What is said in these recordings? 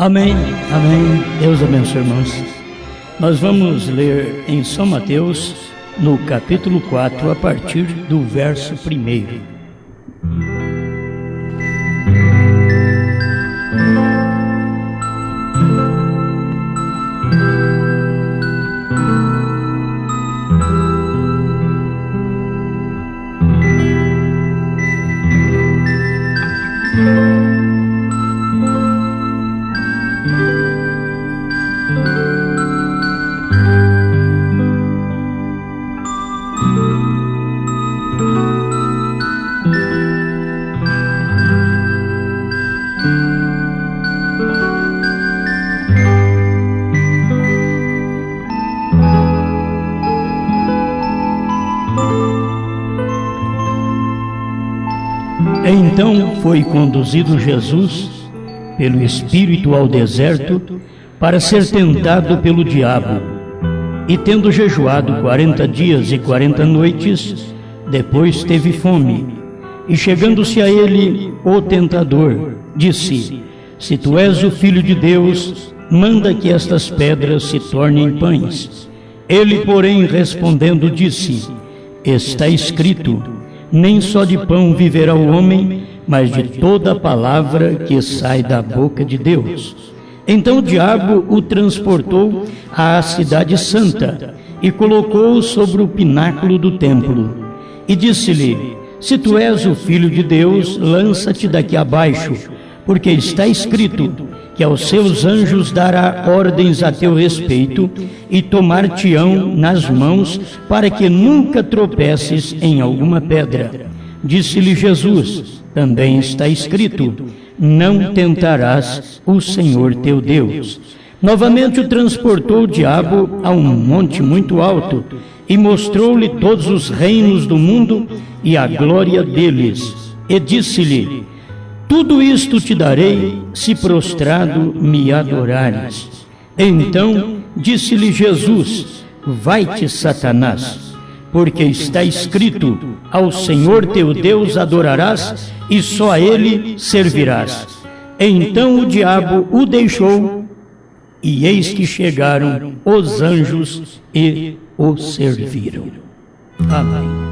Amém, amém. Deus abençoe, irmãos. Nós vamos ler em São Mateus, no capítulo 4, a partir do verso 1. Então foi conduzido Jesus pelo Espírito ao deserto para ser tentado pelo diabo. E tendo jejuado 40 dias e 40 noites, depois teve fome. E chegando-se a ele o tentador, disse: Se tu és o Filho de Deus, manda que estas pedras se tornem pães. Ele, porém, respondendo, disse: Está escrito: Nem só de pão viverá o homem, mas de toda a palavra que sai da boca de Deus. Então o diabo o transportou à cidade santa e colocou-o sobre o pináculo do templo. E disse-lhe: Se tu és o Filho de Deus, lança-te daqui abaixo, porque está escrito que aos seus anjos dará ordens a teu respeito e tomar-te-ão nas mãos para que nunca tropeces em alguma pedra. Disse-lhe Jesus: Também está escrito: Não tentarás o Senhor teu Deus. Novamente o transportou o diabo a um monte muito alto e mostrou-lhe todos os reinos do mundo e a glória deles. E disse-lhe: Tudo isto te darei, se prostrado me adorares. Então disse-lhe Jesus: Vai-te, Satanás, porque está escrito: Ao Senhor teu Deus adorarás e só a Ele servirás. Então o diabo o deixou, e eis que chegaram os anjos e o serviram. Amém.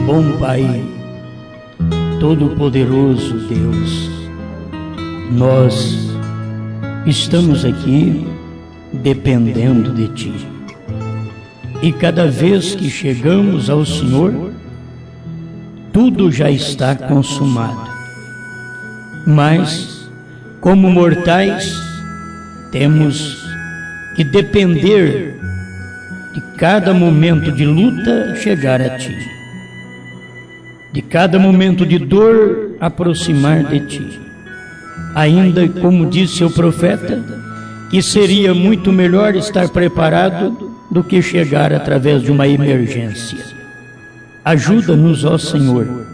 Bom Pai, Todo-Poderoso Deus, nós estamos aqui dependendo de Ti. E cada vez que chegamos ao Senhor, tudo já está consumado. Mas, como mortais, temos que depender de cada momento de luta chegar a Ti. De cada momento de dor aproximar de Ti. Ainda como disse o profeta, que seria muito melhor estar preparado do que chegar através de uma emergência. Ajuda-nos, ó Senhor,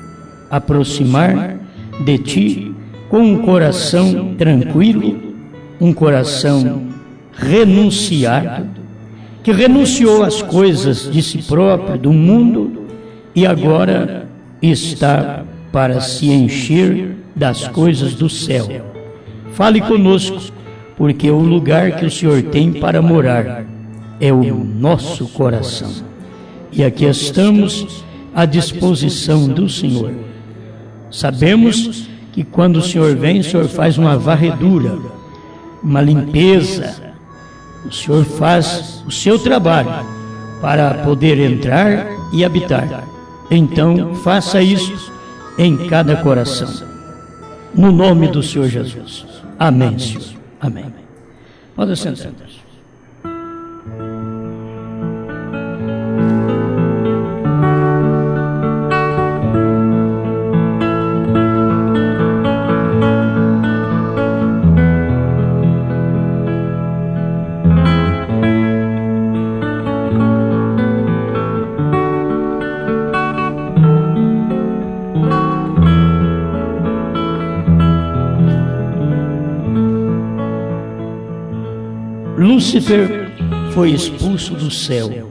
a aproximar de Ti com um coração tranquilo, um coração renunciado, que renunciou às coisas de si próprio, do mundo, e agora está para se encher das coisas do céu. Fale conosco, porque o lugar que o Senhor tem para morar é o nosso coração. E aqui estamos à disposição do Senhor. Sabemos que quando o Senhor vem, o Senhor faz uma varredura, uma limpeza. O Senhor faz o seu trabalho para poder entrar e habitar. Então, faça isso em cada coração. No nome do Senhor Jesus. Amém, Senhor. Amém. Pode sentar. Lúcifer foi expulso do céu.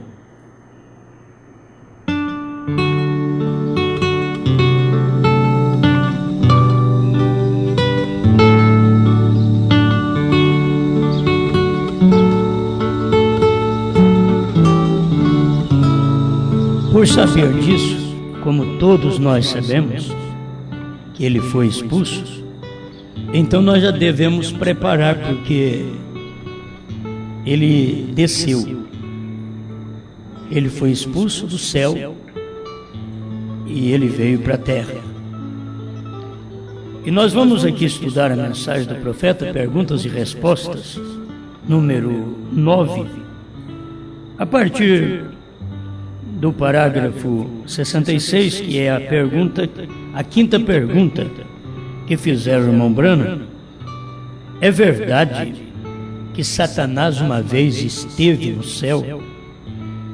Por saber disso, como todos nós sabemos, que ele foi expulso, então nós já devemos preparar, porque ele desceu. Ele foi expulso do céu e ele veio para a terra. E nós vamos aqui estudar a mensagem do profeta, perguntas e respostas, número 9, a partir do parágrafo 66, que é a quinta pergunta que fizeram o irmão Branham. É verdade que Satanás uma vez esteve no céu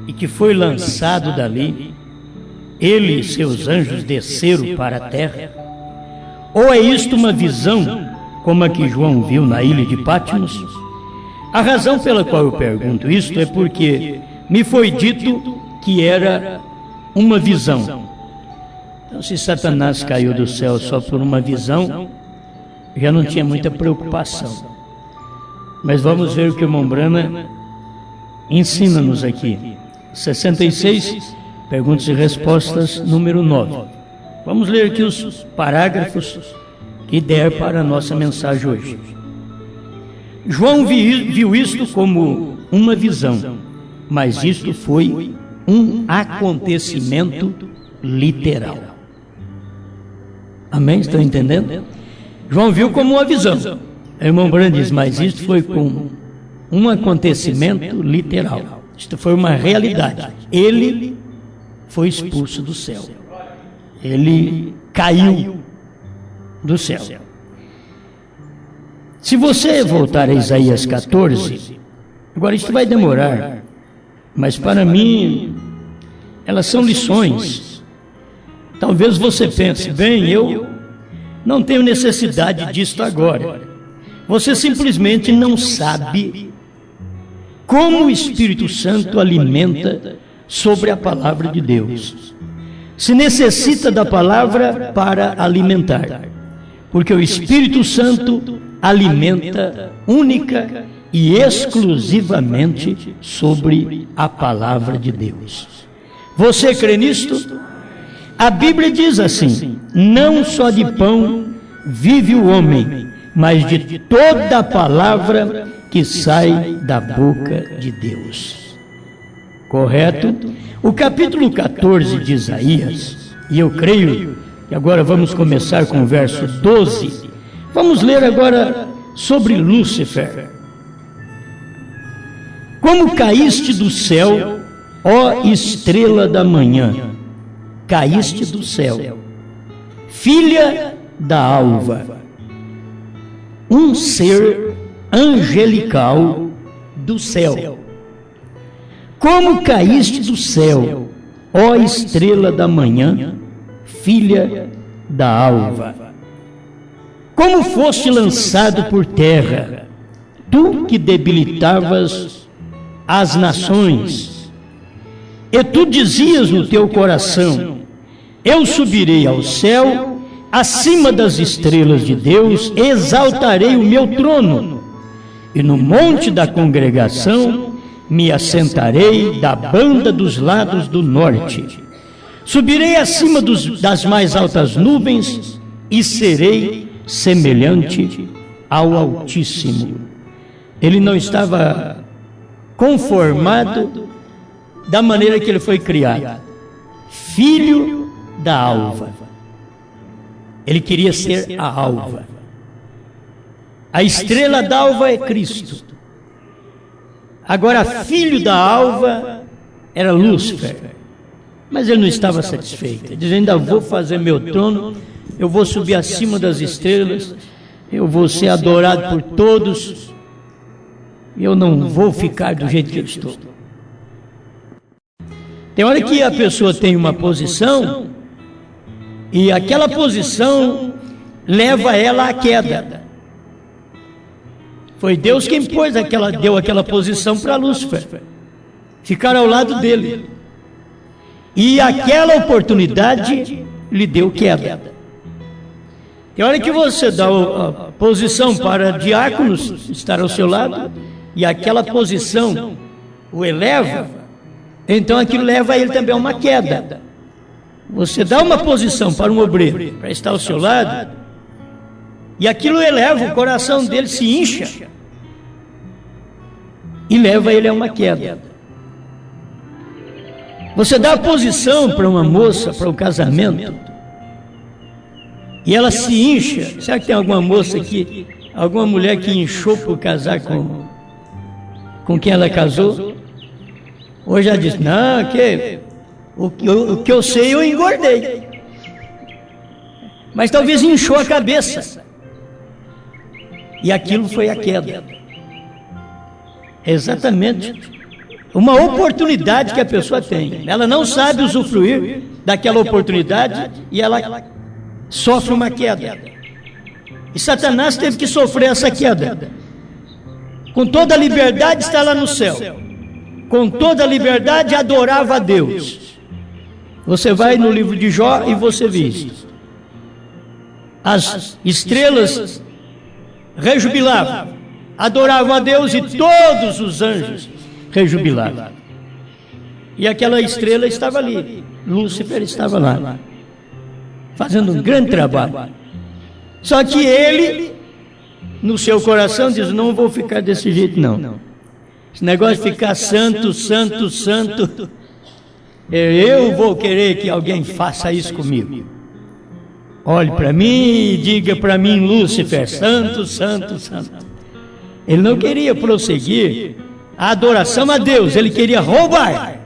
e que foi lançado dali, ele e seus anjos desceram para a terra? Ou é isto uma visão, como a que João viu na ilha de Patmos? A razão pela qual eu pergunto isto é porque me foi dito que era uma visão. Então, se Satanás caiu do céu só por uma visão, já não tinha muita preocupação. Mas vamos ver o que o irmão Branham ensina-nos aqui. 66, perguntas e respostas, número 9. Vamos ler aqui os parágrafos que der para a nossa mensagem hoje. João viu isto como uma visão, mas isto foi um acontecimento literal. Amém? Estão entendendo? João viu como uma visão. O irmão Branham diz, mas isto foi com um acontecimento literal. Isto foi uma realidade. Ele foi expulso do céu. Ele caiu do céu. Se você voltar a Isaías 14, agora isto vai demorar, mas para mim elas são lições. Talvez você pense, bem, eu não tenho necessidade disto agora. Você simplesmente não sabe como o Espírito Santo alimenta sobre a palavra de Deus. Se necessita da palavra para alimentar, porque o Espírito Santo alimenta única e exclusivamente sobre a palavra de Deus. Você crê nisto? A Bíblia diz assim: não só de pão vive o homem, mas de toda a palavra que sai da boca de Deus. Correto? O capítulo 14 de Isaías, e eu creio que agora vamos começar com o verso 12. Vamos ler agora sobre Lúcifer. Como caíste do céu, ó estrela da manhã, caíste do céu, filha da alva, um ser angelical do céu. Como caíste do céu, ó estrela da manhã, filha da alva. Como foste lançado por terra, tu que debilitavas as nações. E tu dizias no teu coração: eu subirei ao céu, acima das estrelas de Deus, exaltarei o meu trono, e no monte da congregação me assentarei da banda dos lados do norte. Subirei acima das mais altas nuvens e serei semelhante ao Altíssimo. Ele não estava conformado da maneira que ele foi criado, filho da alva. Ele queria ser a alva. A estrela d'alva é Cristo. Agora, filho da alva era Lúcifer. Mas ele não estava satisfeito. Ele dizia: ainda vou fazer meu trono, eu vou subir acima das estrelas, eu vou ser adorado por todos, e eu não vou ficar do jeito que eu estou. Tem hora que a pessoa tem uma posição, e aquela posição leva ela à queda. Foi Deus quem deu aquela posição para Lúcifer ficar ao lado dele. E aquela oportunidade lhe deu queda. E a hora que você dá a posição para diáconos estar ao seu lado, e aquela posição o eleva, então aquilo leva ele também a uma queda. Você dá uma posição para um obreiro para estar ao seu lado, e aquilo eleva, o coração dele se incha e leva ele a uma queda. Você dá a posição para uma moça, para um casamento, e ela se incha. Será que tem alguma moça aqui, alguma mulher que inchou por casar com quem ela casou? Hoje ela diz, não, o que eu sei eu engordei. Mas talvez inchou a cabeça. E aquilo foi a queda. Exatamente uma oportunidade que a pessoa tem. Ela não sabe usufruir daquela oportunidade e ela sofre uma queda. E Satanás teve que sofrer essa queda. Com toda a liberdade está lá no céu. Com toda a liberdade adorava a Deus. Você vai no livro de Jó e você vê isso. As estrelas rejubilavam, adoravam a Deus e todos os anjos rejubilavam. E aquela estrela estava ali, Lúcifer estava lá, fazendo um grande trabalho. Só que ele, no seu coração, diz, não vou ficar desse jeito não. Esse negócio de ficar santo, santo, santo, eu vou querer que alguém faça isso comigo. Olhe para mim e diga para mim, Lúcifer, santo, santo, santo. Ele não queria prosseguir a adoração a Deus, ele queria roubar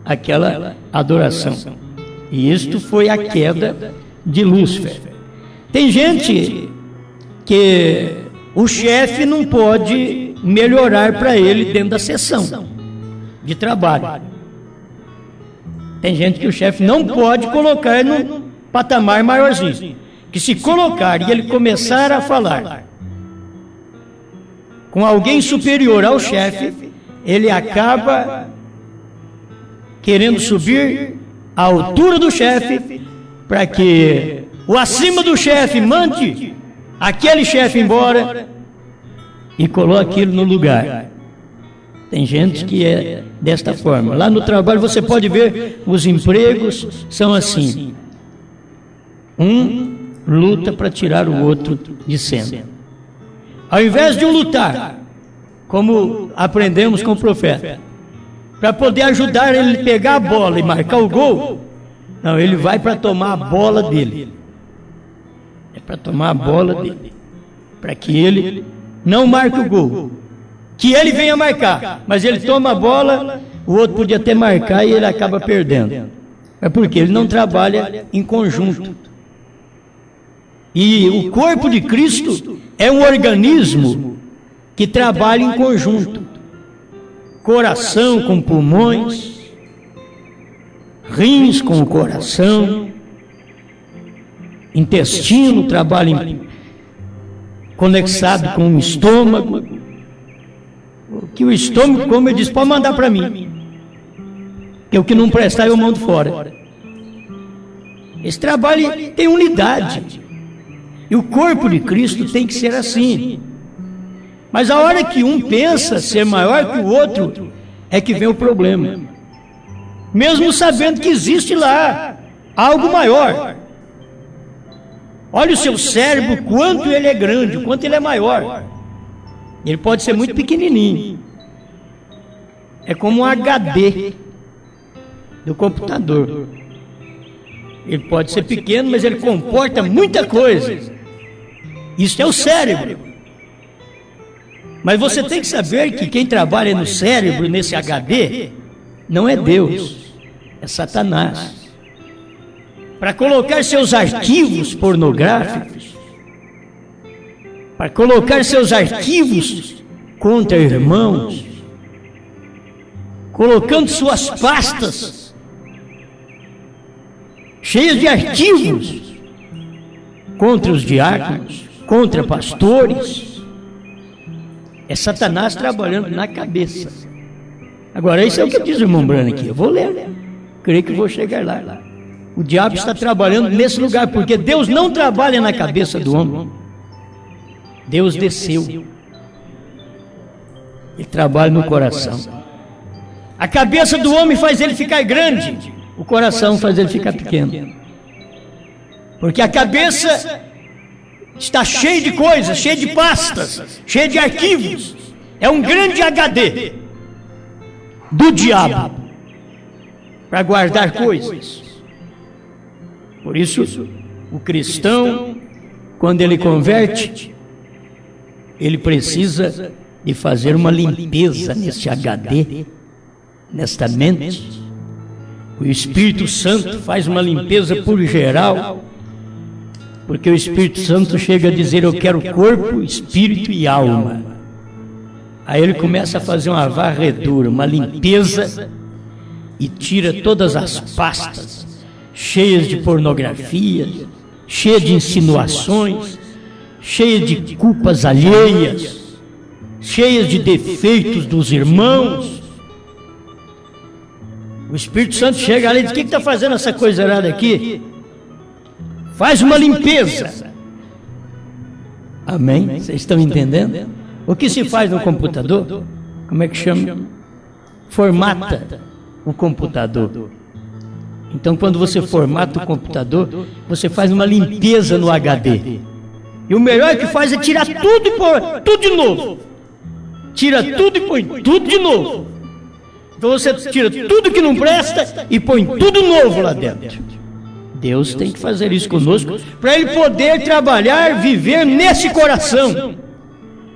aquela adoração. E isto foi a queda de Lúcifer. Tem gente que o chefe não pode melhorar para ele dentro da sessão de trabalho. Tem gente que o chefe não pode colocar num patamar maiorzinho, que se colocar e ele começar a falar com alguém superior ao chefe, ele acaba querendo subir à altura do chefe, para que o acima do chefe mande aquele chefe embora e coloque aquilo no lugar. Tem gente que é desta forma. Lá no trabalho você pode ver, os empregos são assim. Um luta para tirar o outro de cena. Ao invés de um lutar, como aprendemos com o profeta, para poder ajudar ele a pegar a bola e marcar o gol, não, ele vai para tomar a bola dele. É para tomar a bola dele, para que ele não marque o gol, que ele venha marcar, mas ele toma a bola, o outro podia até marcar e ele acaba perdendo. É porque ele não trabalha em conjunto. E o corpo de Cristo é um organismo que trabalha em conjunto. Coração com pulmões, rins com o coração, intestino trabalha conectado com o estômago. O que o estômago, como eu disse, pode mandar para mim. Que o que não prestar eu mando fora. Esse trabalho tem unidade. E o corpo de Cristo tem que ser assim. Mas a hora que um pensa ser maior que o outro, é que vem o problema. Mesmo sabendo que existe lá algo maior. Olha o seu cérebro, quanto ele é grande, quanto ele é maior. Ele pode ser muito pequenininho. É como um HD do computador. Ele pode ser pequeno, mas ele comporta muita coisa. Isso é o cérebro. Mas você tem que saber que quem trabalha no cérebro, nesse HD, não é Deus, é Satanás. Para colocar seus arquivos pornográficos, para colocar seus arquivos contra irmãos, colocando suas pastas cheias de arquivos contra os diáconos, contra pastores, É Satanás trabalhando na cabeça. Agora, isso é o que diz o irmão Brano aqui. Eu vou ler, creio que vou chegar lá. O diabo está trabalhando nesse lugar, porque Deus não trabalha na cabeça do homem. Deus desceu. Ele trabalha no coração. A cabeça do homem faz ele ficar grande, o coração faz ele ficar pequeno. Porque a cabeça está cheia de coisas, cheia de pastas, cheia de arquivos. É um grande HD do diabo para guardar coisas. Por isso, o cristão, quando ele converte, ele precisa de fazer uma limpeza nesse HD, nesta mente. O Espírito Santo faz uma limpeza por geral, porque o Espírito Santo chega a dizer: eu quero corpo, espírito e alma. Aí ele começa a fazer uma varredura, uma limpeza, e tira todas as pastas cheias de pornografia, cheias de insinuações, cheias de culpas alheias, cheias de defeitos dos irmãos. O Espírito Santo chega ali e diz: o que está fazendo essa coisa errada aqui? Faz uma limpeza. Amém? Vocês estão entendendo? O que se faz no computador? Como é que chama? Formata o computador. Então, quando você formata o computador, você faz uma limpeza no HD. E o melhor que faz é tirar tudo e pôr tudo de novo. Tira tudo e põe tudo de novo. Então você tira tudo que não presta e põe tudo novo lá dentro. Deus tem que fazer isso conosco para Ele poder trabalhar, viver nesse coração.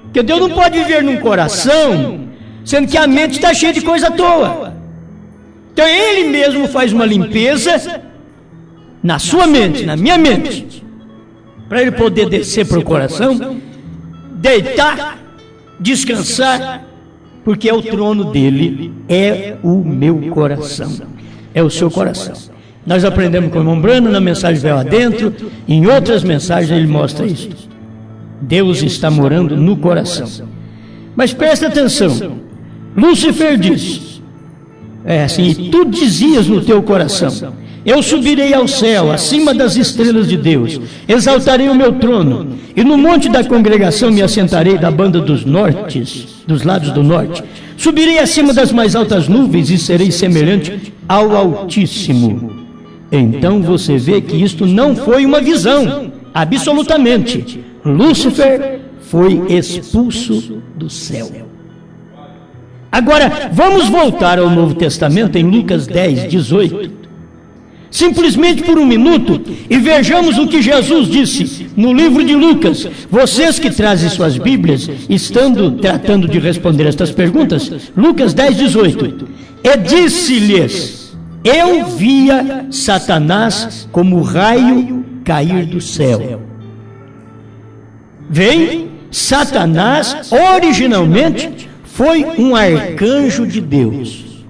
Porque Deus não pode viver num coração sendo que a mente está cheia de coisa à toa. Então Ele mesmo faz uma limpeza na sua mente, na minha mente, para Ele poder descer para o coração, deitar, descansar, porque é o trono dele, é o meu coração, é o seu coração. Nós aprendemos com o irmão Brano na mensagem Véu Adentro, e em outras mensagens ele mostra isso. Deus está morando no coração. Mas presta atenção, Lúcifer disse, e tu dizias no teu coração: eu subirei ao céu, acima das estrelas de Deus, exaltarei o meu trono, e no monte da congregação me assentarei da banda dos nortes, dos lados do norte. Subirei acima das mais altas nuvens e serei semelhante ao Altíssimo. Então você vê que isto não foi uma visão, absolutamente. Lúcifer foi expulso do céu. Agora, vamos voltar ao Novo Testamento, em Lucas 10, 18. Simplesmente por um minuto, e vejamos o que Jesus disse no livro de Lucas. Vocês que trazem suas Bíblias, tratando de responder estas perguntas, Lucas 10, 18. E disse-lhes: eu via Satanás como raio cair do céu. Vem, Satanás originalmente foi um arcanjo de Deus.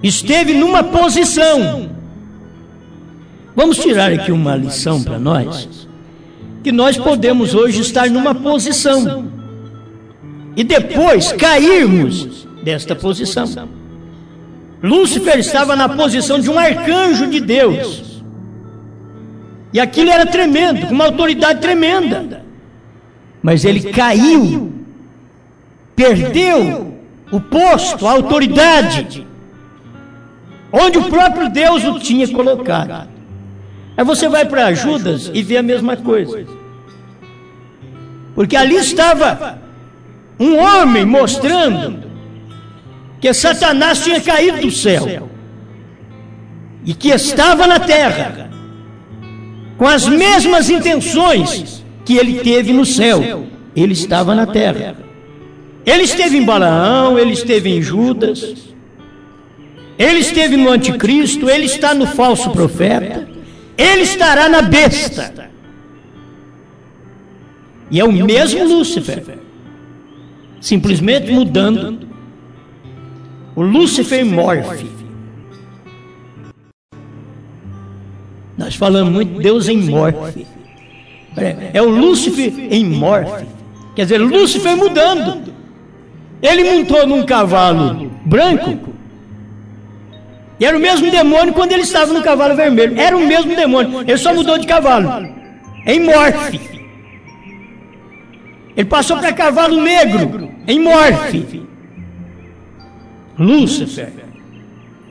Esteve numa posição. Vamos tirar aqui uma lição para nós, que nós podemos hoje estar numa posição e depois cairmos desta posição. Lúcifer estava na posição de um arcanjo de Deus, e aquilo era tremendo, com uma autoridade tremenda, mas ele caiu, perdeu o posto, a autoridade, onde o próprio Deus o tinha colocado. Aí você vai para Judas e vê a mesma coisa, porque ali estava um homem mostrando que Satanás tinha caído do céu e que estava na terra com as mesmas intenções que ele teve no céu. Ele estava na terra. Ele esteve em Balaão, ele esteve em Judas, ele esteve no anticristo, ele está no falso profeta, ele estará na besta. E é o mesmo Lúcifer, simplesmente mudando. O Lúcifer morfe. Nós falamos muito Deus em morfe. É o Lúcifer em morfe. Quer dizer, Lúcifer mudando. Ele montou num cavalo branco, e era o mesmo demônio quando ele estava no cavalo vermelho. Era o mesmo demônio, ele só mudou de cavalo, em morfe. Ele passou para cavalo negro, em morfe. Lúcifer,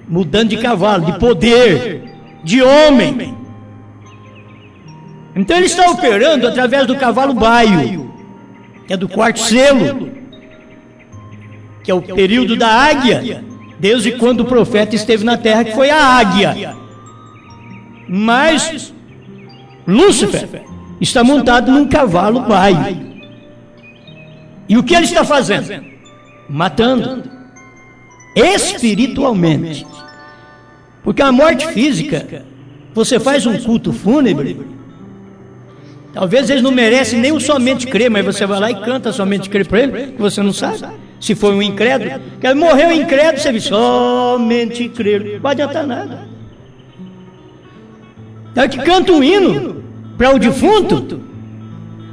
mudando de cavalo, de poder, de homem. Então ele está operando através do cavalo baio, que é do quarto selo, que é o período da águia, desde quando o profeta esteve na terra, que foi a águia. Mas Lúcifer está montado num cavalo baio. E o que ele está fazendo? Matando espiritualmente. Porque a morte física, você faz um culto fúnebre, talvez eles não merecem nem o somente crer, mas você vai lá e canta somente crer para ele, que você não sabe. Se foi um incrédulo, que ele morreu incrédulo, você diz somente crer, não pode adiantar nada. É que canta um hino para o defunto,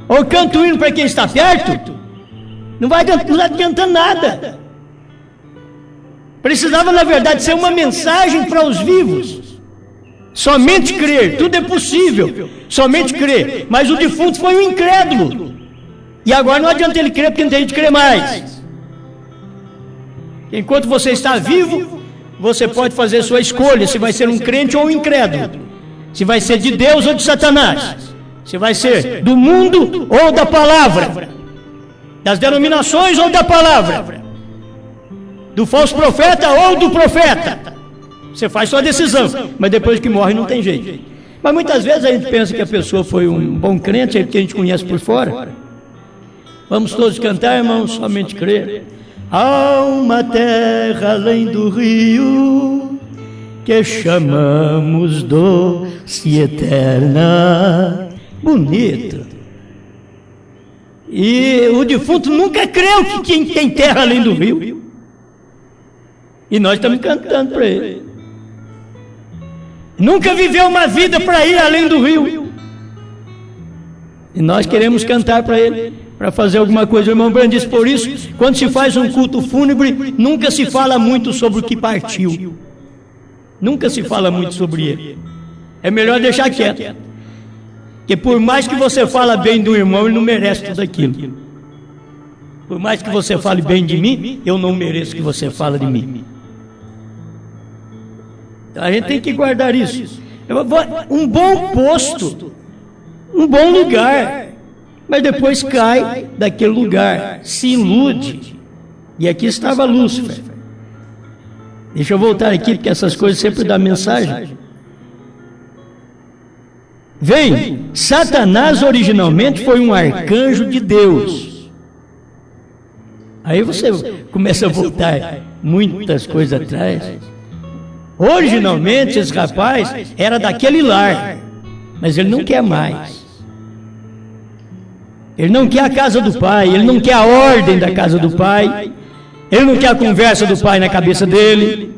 ou canta um hino para quem está perto, não vai adiantar nada. Precisava, na verdade, ser uma mensagem para os vivos. Somente crer, tudo é possível, somente crer. Mas o defunto foi um incrédulo, e agora não adianta ele crer, porque não tem gente crer mais. Enquanto você está vivo, você pode fazer sua escolha, se vai ser um crente ou um incrédulo, se vai ser de Deus ou de Satanás, se vai ser do mundo ou da palavra, das denominações ou da palavra, do falso profeta ou do profeta. Você faz sua decisão, mas depois que morre não tem jeito. Mas muitas vezes a gente pensa que a pessoa foi um bom crente, é porque a gente conhece por fora. Vamos todos cantar, irmãos, somente crer. Há uma terra além do rio, que chamamos doce e eterna. Bonito. E o defunto nunca creu que tem terra além do rio. E nós estamos cantando para ele. Nunca viveu uma vida para ir além do rio. E nós queremos cantar para ele, para fazer alguma coisa. O irmão Branham disse, por isso, quando se faz um culto fúnebre, nunca se fala muito sobre o que partiu. Nunca se fala muito sobre ele. É melhor deixar quieto. Porque por mais que você fale bem do irmão, ele não merece tudo aquilo. Por mais que você fale bem de mim, eu não mereço que você fale de mim. Então a gente tem que guardar isso. Um bom posto, um bom lugar, mas depois cai daquele lugar, se ilude. E aqui estava Lúcifer. Deixa eu voltar aqui, porque essas coisas sempre dão mensagem. Vem, Satanás originalmente foi um arcanjo de Deus. Aí você começa a voltar muitas coisas atrás. Originalmente esse rapaz era daquele lar, mas ele não quer mais. Ele não quer a casa do pai, ele não quer a ordem da casa do pai, ele não quer a conversa do pai na cabeça dele.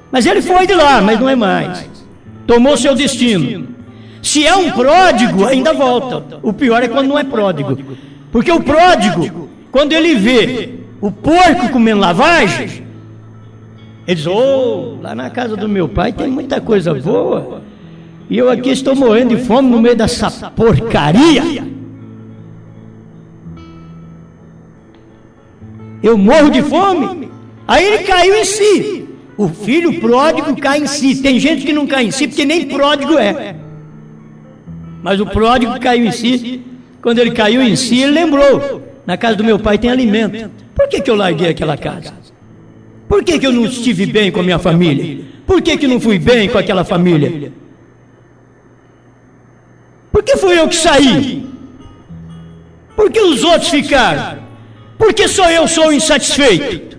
Mas ele foi de lá, mas não é mais. Tomou seu destino. Se é um pródigo, ainda volta. O pior é quando não é pródigo. Porque o pródigo, quando ele vê o porco comendo lavagem, ele diz, lá na casa do meu pai tem muita coisa boa, e eu aqui estou morrendo de fome no meio dessa porcaria. Eu morro de fome. Aí ele caiu em si. O filho pródigo cai em si. Tem gente que não cai em si porque nem pródigo é. Mas o pródigo caiu em si. Quando ele caiu em si, ele lembrou, na casa do meu pai tem alimento. Por que eu larguei aquela casa? Por que eu não estive bem com a minha família? Por que não fui bem com aquela família? Por que fui eu que saí? Por que os outros ficaram? Por que só eu sou insatisfeito?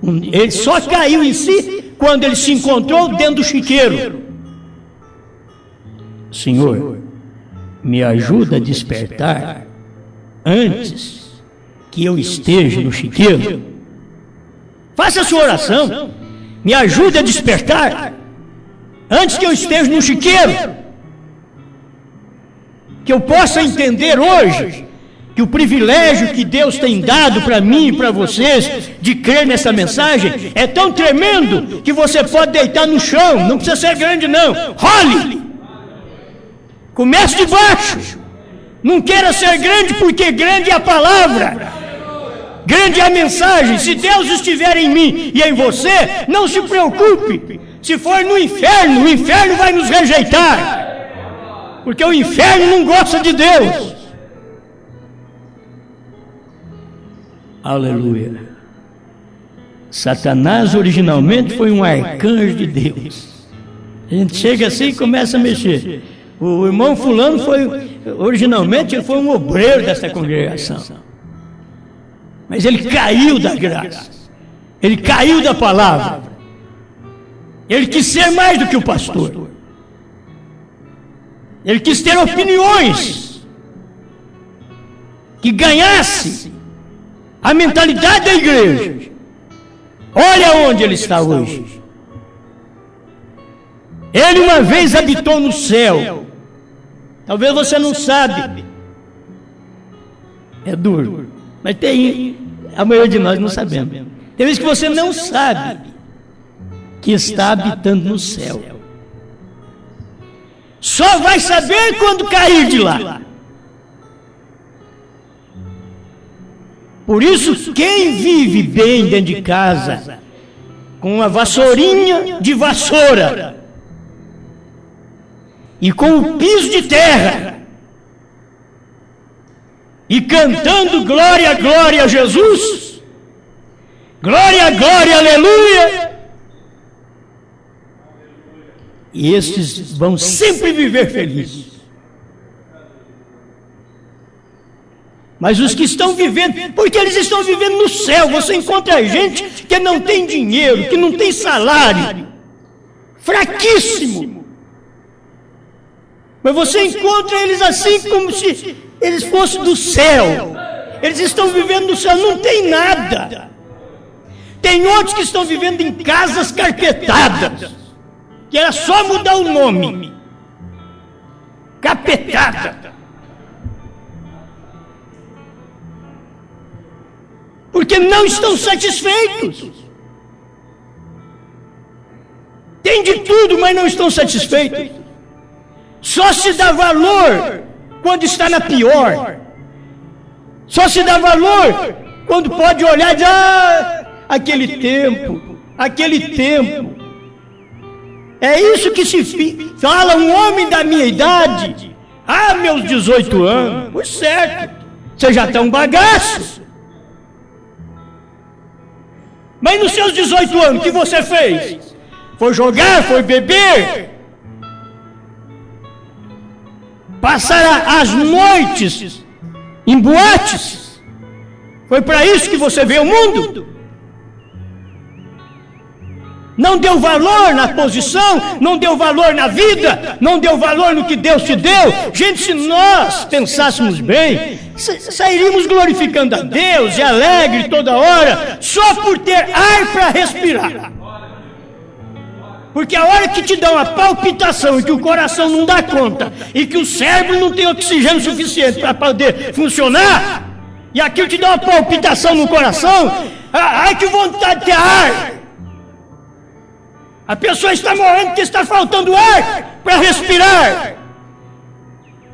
Ele só caiu em si quando ele se encontrou dentro do chiqueiro. Senhor, me ajuda a despertar antes que eu esteja no chiqueiro. Faça a sua oração. Me ajude a despertar antes que eu esteja no chiqueiro. que eu possa entender hoje que o privilégio que Deus tem dado para mim e para vocês de crer nessa mensagem é tão tremendo que você pode deitar no chão, não precisa ser grande não, role, comece de baixo, não queira ser grande, porque grande é a palavra, grande é a mensagem. Se Deus estiver em mim e em você, não se preocupe, se for no inferno, o inferno vai nos rejeitar, porque o inferno não gosta de Deus. Aleluia. Satanás originalmente foi um arcanjo de Deus. A gente chega assim e começa a mexer. O irmão fulano originalmente ele foi um obreiro dessa congregação. Mas ele caiu da graça. Ele caiu da palavra. Ele quis ser mais do que o pastor. Ele quis ter opiniões que ganhasse a mentalidade da igreja. Olha onde ele está hoje. Ele uma vez habitou no céu. Talvez você não sabe. É duro. Mas a maioria de nós não sabemos. Tem vezes que você não sabe que está habitando no céu. Só vai saber quando cair de lá. Por isso, quem vive bem dentro de casa, com uma vassourinha de vassoura, e com o piso de terra, e cantando glória, glória a Jesus, glória, glória, aleluia, e estes vão sempre viver felizes. Mas os que estão vivendo, porque eles estão vivendo no céu, você encontra gente que não tem dinheiro, que não tem salário, fraquíssimo. Mas você encontra eles assim como se eles fossem do céu. Eles estão vivendo no céu, não tem nada. Tem outros que estão vivendo em casas carpetadas, que era só mudar o nome. Capetada. Porque não estão satisfeitos. Tem de tudo, mas não estão satisfeitos. Só se dá valor quando está na pior. Só se dá valor quando pode olhar e dizer, aquele tempo, aquele tempo. É isso que se fala um homem da minha idade. Meus 18 anos. Pois certo, você já está um bagaço. Mas nos seus 18 anos, o que você fez? Foi jogar, foi beber? Passar as noites em boates? Foi para isso que você veio ao mundo? Não deu valor na posição, não deu valor na vida, não deu valor no que Deus te deu. Gente, se nós pensássemos bem, sairíamos glorificando a Deus e alegre toda hora, só por ter ar para respirar. Porque a hora que te dá uma palpitação e que o coração não dá conta, e que o cérebro não tem oxigênio suficiente para poder funcionar, e aquilo te dá uma palpitação no coração, ai que vontade de ter ar! A pessoa está morrendo porque está faltando ar para respirar.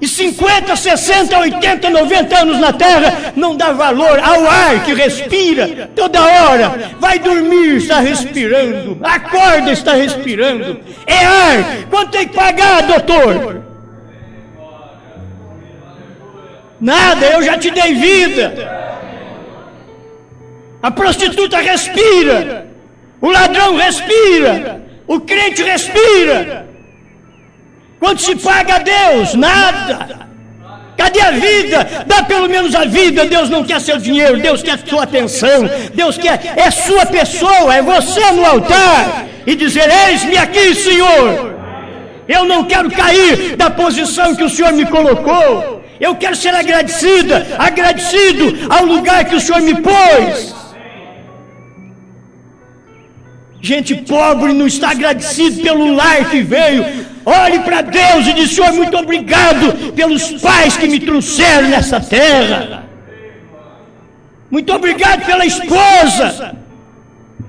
E 50, 60, 80, 90 anos na terra não dá valor ao ar que respira toda hora. Vai dormir, está respirando. Acorda, está respirando. É ar. Quanto tem que pagar, doutor? Nada, eu já te dei vida. A prostituta respira. O ladrão respira, o crente respira. Quanto se paga a Deus? Nada. Cadê a vida? Dá pelo menos a vida. Deus não quer seu dinheiro, Deus quer sua atenção. Deus quer, é sua pessoa, é você no altar. E dizer, eis-me aqui, Senhor. Eu não quero cair da posição que o Senhor me colocou. Eu quero ser agradecido ao lugar que o Senhor me pôs. Gente pobre não está agradecido pelo lar que veio. Olhe para Deus e diz: Senhor, muito obrigado pelos pais que me trouxeram nessa terra. Muito obrigado pela esposa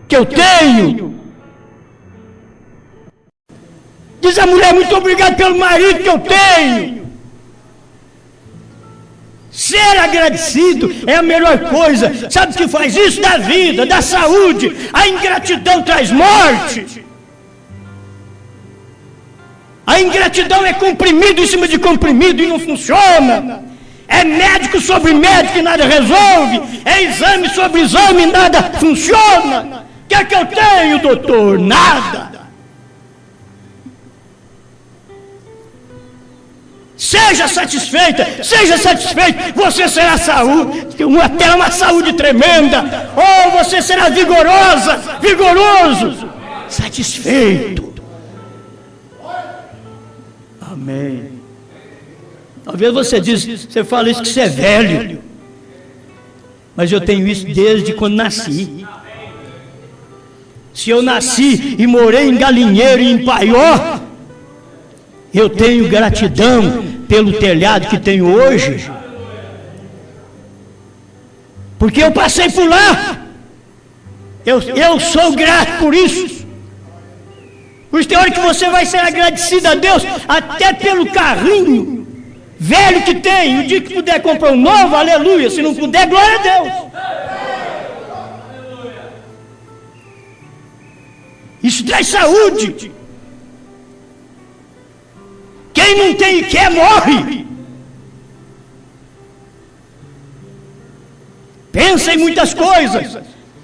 que eu tenho. Diz a mulher: muito obrigado pelo marido que eu tenho. Ser agradecido é a melhor coisa. Sabe o que faz isso? Da vida, da saúde. A ingratidão traz morte. A ingratidão é comprimido em cima de comprimido e não funciona. É médico sobre médico e nada resolve. É exame sobre exame e nada funciona. O que é que eu tenho, doutor? Nada. Seja satisfeita, seja satisfeito. Você será saúde, até uma saúde tremenda. Ou você será vigorosa, vigoroso, satisfeito. Amém. Talvez você fala isso que você é velho, mas eu tenho isso desde quando nasci. Se eu nasci e morei em galinheiro e em paió, eu tenho gratidão pelo telhado que tenho hoje, porque eu passei por lá. Eu sou grato por isso. Por isso tem hora que você vai ser agradecido a Deus até pelo carrinho velho que tem. O dia que puder comprar um novo, aleluia. Se não puder, glória a Deus. Isso traz saúde. Quem não tem e quer, morre. Pensa em muitas coisas,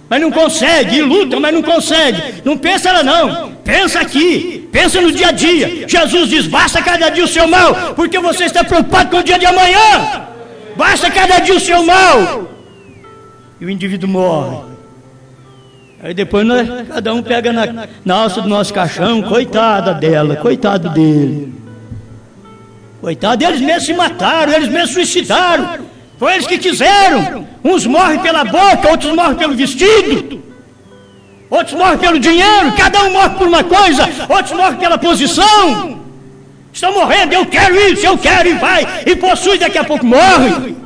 mas não consegue. E luta, mas não consegue. Não pensa lá não. Pensa aqui. Pensa no dia a dia. Jesus diz: basta cada dia o seu mal, porque você está preocupado com o dia de amanhã. Basta cada dia o seu mal. E o indivíduo morre. Aí depois cada um pega na alça do nosso caixão. Coitada dela, coitado dele. Coitado, eles mesmos se mataram, eles mesmos suicidaram. Foi eles que quiseram. Uns morrem pela boca, outros morrem pelo vestido, outros morrem pelo dinheiro. Cada um morre por uma coisa, outros morrem pela posição. Estão morrendo: eu quero isso, eu quero, e vai, e possui, daqui a pouco morre.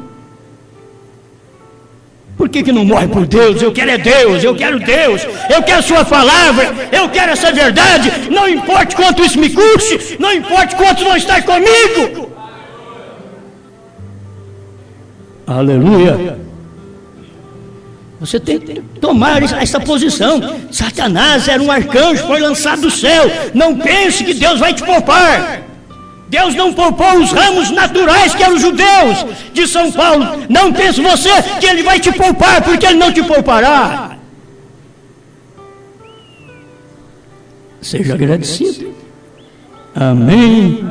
Por que não morre por Deus? Eu quero é Deus, eu quero Deus, eu quero sua palavra, eu quero essa verdade. Não importa quanto isso me custe, não importa quanto vão estar comigo. Aleluia. Você tem que tomar essa posição. Satanás era um arcanjo, foi lançado do céu. Não pense que Deus vai te poupar. Deus não poupou os ramos naturais que eram os judeus de São Paulo. Não pense você que Ele vai te poupar, porque Ele não te poupará. Seja agradecido. Amém.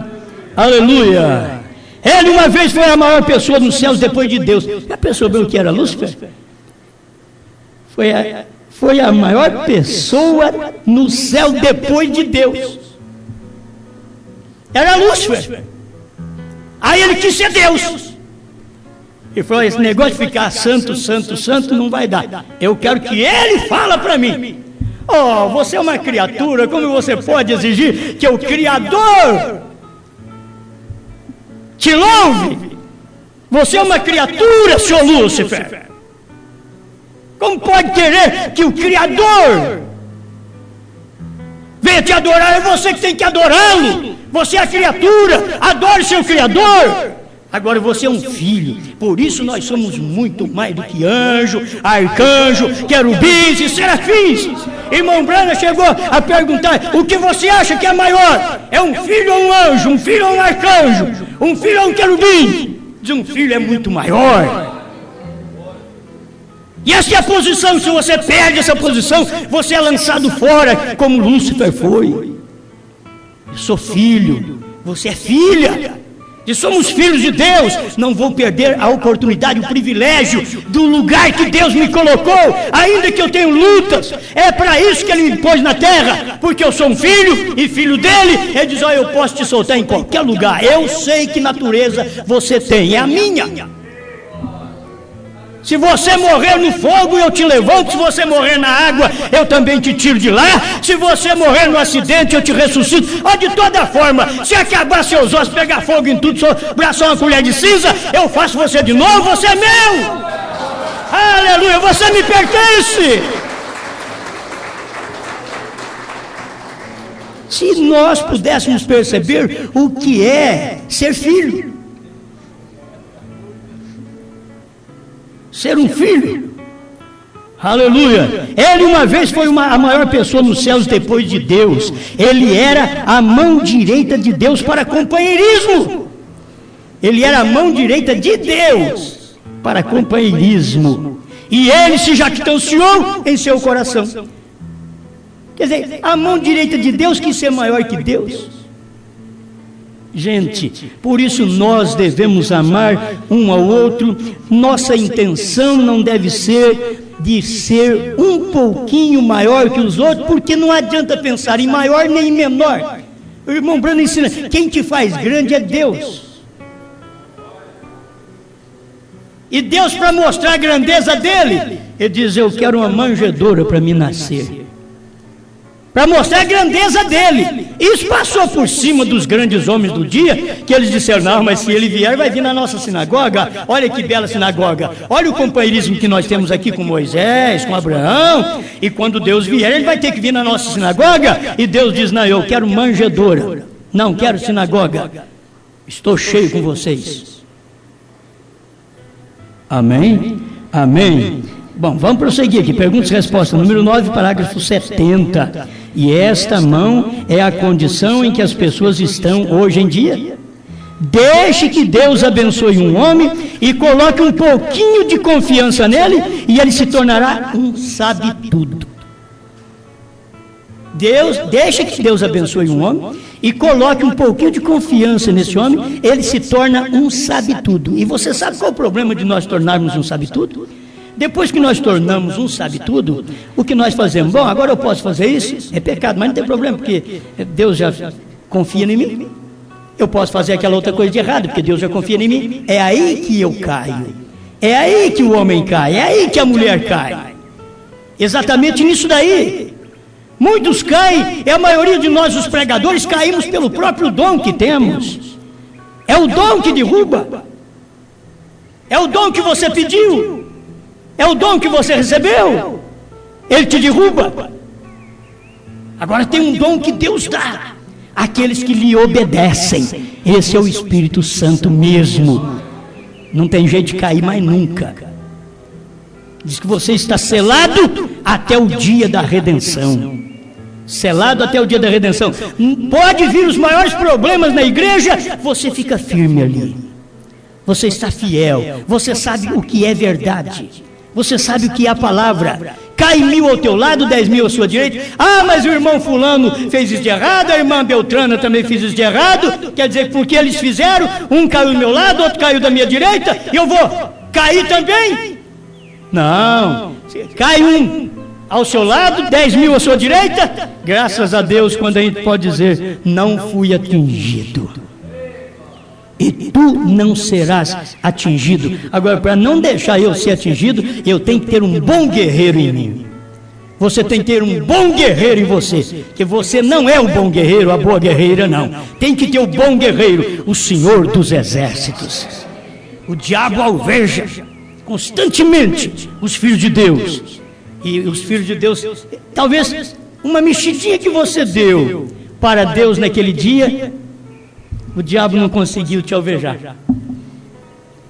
Aleluia. Ele uma vez foi a maior pessoa nos céus depois de Deus. Já pensou bem o que era Lúcifer? Foi a maior pessoa no céu depois de Deus. Era Lúcifer. Aí ele quis ser Deus. E falou: esse negócio de ficar santo, santo, santo não vai dar. Eu quero que Ele fala para mim. Oh, você é uma criatura, como você pode exigir que o Criador te louve? Você é uma criatura, senhor Lúcifer. Como pode querer que o Criador venha te adorar? É você que tem que adorá-lo. Você é a criatura, adore seu Criador. Agora você é um filho, por isso nós somos muito mais do que anjo, arcanjo, querubins e serafins. Irmão Brana chegou a perguntar: o que você acha que é maior? É um filho ou um anjo? Um filho ou um arcanjo? Um filho ou um querubim? Diz: um filho é muito maior. E essa é a posição. Se você perde essa posição, você é lançado fora, como Lúcifer foi. Eu sou filho, você é filha. E somos filhos de Deus. Não vou perder a oportunidade, o privilégio do lugar que Deus me colocou, ainda que eu tenha lutas. É para isso que Ele me pôs na terra, porque eu sou um filho e filho dele. Ele diz: eu posso te soltar em qualquer lugar. Eu sei que natureza você tem, é a minha. Se você morrer no fogo, eu te levanto. Se você morrer na água, eu também te tiro de lá. Se você morrer no acidente, eu te ressuscito. Ou de toda forma, se acabar seus ossos, pegar fogo em tudo, sobrar só uma colher de cinza, eu faço você de novo, você é meu. Aleluia, você me pertence. Se nós pudéssemos perceber o que é ser filho. Ser um filho, aleluia. Ele uma vez foi a maior pessoa nos céus depois de Deus. Ele era a mão direita de Deus para companheirismo. Ele era a mão direita de Deus para companheirismo. E ele se jactanciou em seu coração. Quer dizer, a mão direita de Deus quis ser maior que Deus. Gente, por isso nós devemos amar um ao outro. Nossa intenção não deve ser de ser um pouquinho maior que os outros, porque não adianta pensar em maior nem em menor. O irmão Brando ensina, quem te faz grande é Deus. E Deus, para mostrar a grandeza dele, ele diz, eu quero uma manjedoura para me nascer. Para mostrar a grandeza dele. Isso passou por cima dos grandes homens do dia, que eles disseram, não, mas se ele vier, vai vir na nossa sinagoga. Olha que bela sinagoga. Olha o companheirismo que nós temos aqui com Moisés, com Abraão. E quando Deus vier, ele vai ter que vir na nossa sinagoga. E Deus diz, não, eu quero manjedoura, não quero sinagoga. Estou cheio com vocês. Amém? Amém. Bom, vamos prosseguir aqui. Perguntas e respostas, número 9, parágrafo 70. E esta mão é a condição em que as pessoas estão hoje em dia. Deixe que Deus abençoe um homem e coloque um pouquinho de confiança nele e ele se tornará um sabe-tudo. Deixe que Deus abençoe um homem e coloque um pouquinho de confiança nesse homem, ele se torna um sabe-tudo. E você sabe qual é o problema de nós tornarmos um sabe-tudo? Depois que nós tornamos um sabe-tudo, o que nós fazemos? Bom, agora eu posso fazer isso? É pecado, mas não tem problema, porque Deus já confia em mim. Eu posso fazer aquela outra coisa de errado, porque Deus já confia em mim. É aí que eu caio. É aí que o homem cai. É aí que a mulher cai. Exatamente nisso daí. Muitos caem, e a maioria de nós, os pregadores, caímos pelo próprio dom que temos. É o dom que derruba. É o dom que você pediu. É o dom que você recebeu. Ele te derruba. Agora tem um dom que Deus dá àqueles que lhe obedecem. Esse é o Espírito Santo mesmo. Não tem jeito de cair mais nunca. Diz que você está selado até o dia da redenção. Selado até o dia da redenção. Pode vir os maiores problemas na igreja, você fica firme ali. Você está fiel. Você sabe o que é verdade. Você sabe o que é a palavra. Cai 1000 ao teu lado, 10.000 à sua direita. Ah, mas o irmão fulano fez isso de errado, a irmã Beltrana também fez isso de errado. Quer dizer, porque eles fizeram, um caiu do meu lado, outro caiu da minha direita, e eu vou cair também? Não. Cai um ao seu lado, 10.000 à sua direita. Graças a Deus, quando a gente pode dizer, não fui atingido. E tu não serás atingido. Agora, para não deixar eu ser atingido, eu tenho que ter um bom guerreiro em mim. Você tem que ter um bom guerreiro em você. Que você não é o bom guerreiro, a boa guerreira, não. Tem que ter o bom guerreiro, o Senhor dos Exércitos. O diabo alveja constantemente os filhos de Deus. E os filhos de Deus, talvez uma mexidinha que você deu para Deus naquele dia, o diabo não conseguiu te alvejar.